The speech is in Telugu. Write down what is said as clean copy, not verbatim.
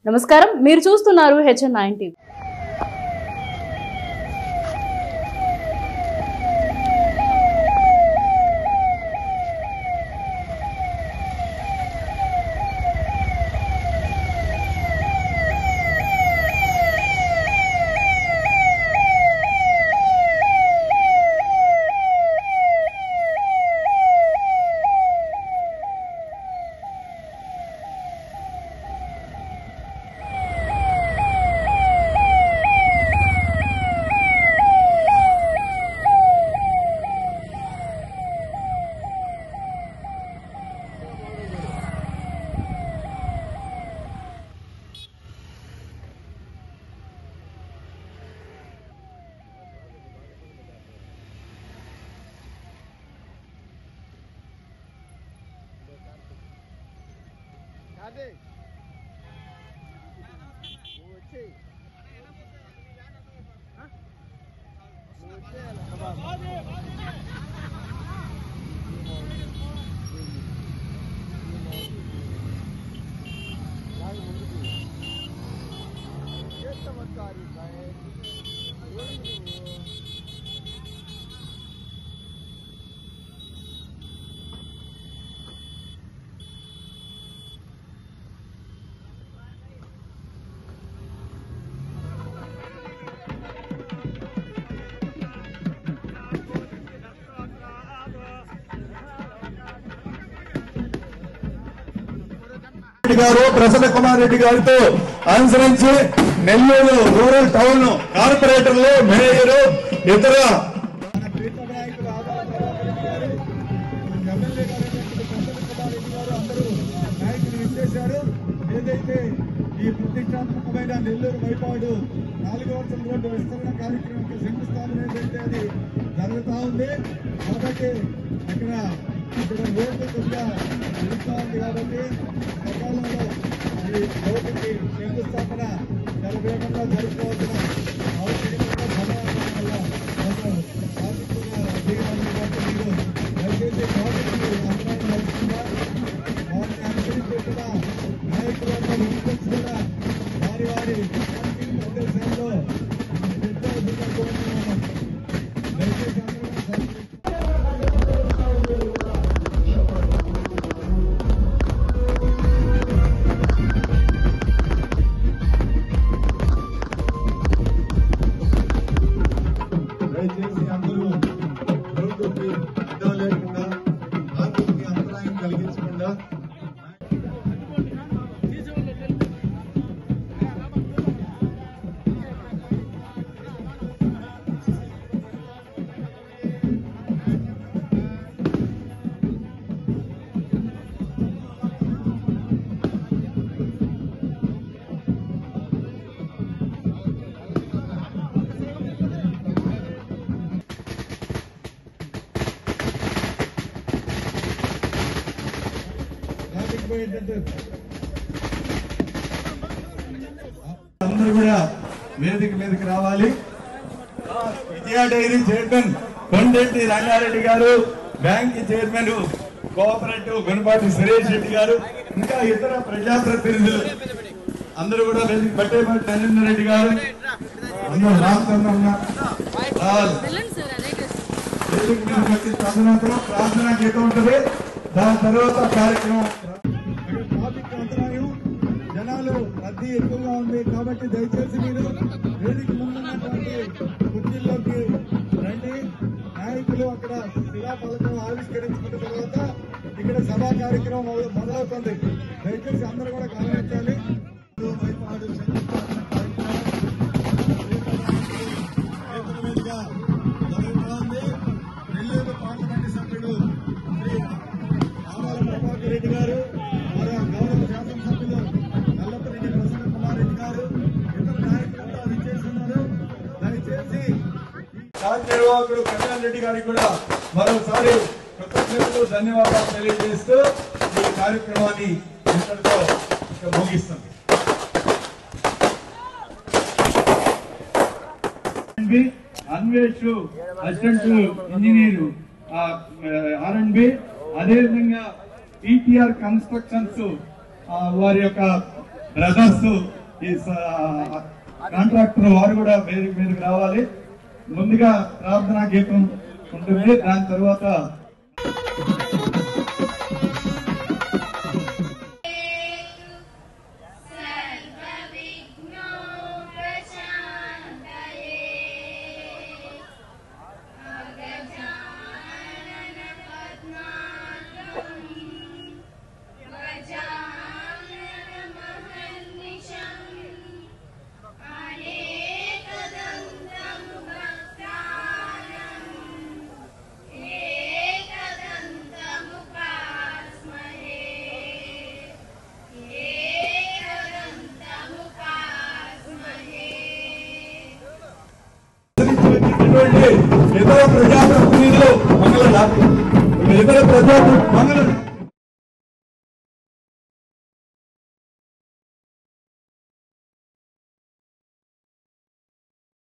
నమస్కారం, మీరు చూస్తున్నారు HN9 టీవీ. ప్రసన్న కుమార్ రెడ్డి గారితో అనుసరించి నెల్లూరు రూరల్ టౌన్ కార్పొరేటర్లు, మేయర్, ఇతర ఏదైతే ఈ ప్రతిష్టాత్మకమైన నెల్లూరు మైపాడు 4వ రోడ్డు విస్తరణ కార్యక్రమానికి శంకుస్థాపన ఏదైతే అది జరుగుతూ ఉంది. కాబట్టి ఇక్కడ రోడ్డు కొద్దిగా జరుగుతూ ఉంది. కాబట్టి సకాలంలో ఈ రోడ్డుకి శంకుస్థాపన చాలా వేగంగా జరుపుకోవాల్సిన అవసరం దయచేసి ప్రాజెక్టు అంతరాయం నడుస్తుందా వారిని అనుసరించిన నాయకులందరూ కూడా వారి వారి ప్రదేశాల్లో కోరుతున్నాను. దయచేసి అందరూ రోడ్డుకి అడ్డం లేకుండా ఆర్థిక అంతరాయం కలిగించకుండా అందరూ కూడా వేదిక మీదకి రావాలి. విజయ డైరీ చైర్మన్ కొండెట్టి రంగారెడ్డి గారు, bank chairman cooperative Gunapati Suresh Reddy గారు, ఇంకా ఇతర ప్రజాప్రతినిధులు అందరూ కూడా వేదిక పట్టేపాటి నరేంద్ర రెడ్డి గారు, అందరూ రామచంద్రన్న వేదిక మీదకి వచ్చి తదనంతరం ప్రార్థన గీతం ఉంటుంది. దాని తర్వాత కార్యక్రమం. జనాలు రద్దీ ఎక్కువగా ఉంది కాబట్టి దయచేసి మీరు వేదిక ముందున్నటువంటి కుర్చీల్లోకి రండి. నాయకులు అక్కడ శిలాఫలకం ఆవిష్కరించుకున్న తర్వాత ఇక్కడ సభా కార్యక్రమం మొదలవుతుంది. దయచేసి అందరూ కూడా గమనించాలి. నెల్లూరు పార్లమెంటు సభ్యుడు శ్రీ ఆమాల ప్రభాకర్ రెడ్డి గారు, గౌరవ శాసనసభ్యులు నల్లపరెడ్డి ప్రసన్న కుమార్ రెడ్డి గారు, ఇతర నాయకులు అది చేస్తున్నారు. దయచేసి కార్యనిర్వాహకుడు కళ్యాణ్ రెడ్డి గారికి కూడా మరోసారి కృతజ్ఞతలు, ధన్యవాదాలు తెలియజేస్తూ ఈ కార్యక్రమాన్ని ఇంతటితో ముగిస్తుంది. అన్వేష్ అసిస్టెంట్ ఇంజనీర్ R&B, అదేవిధంగా PTR కన్స్ట్రక్షన్స్ వారి యొక్క బ్రదర్స్ ఈ కాంట్రాక్టర్ వారు కూడా వేదిక మీదకి రావాలి. ముందుగా ప్రార్థనా గీతం ఉంటుంది, దాని తర్వాత ఇతర ప్రజాప్రతినిధులు మంగళ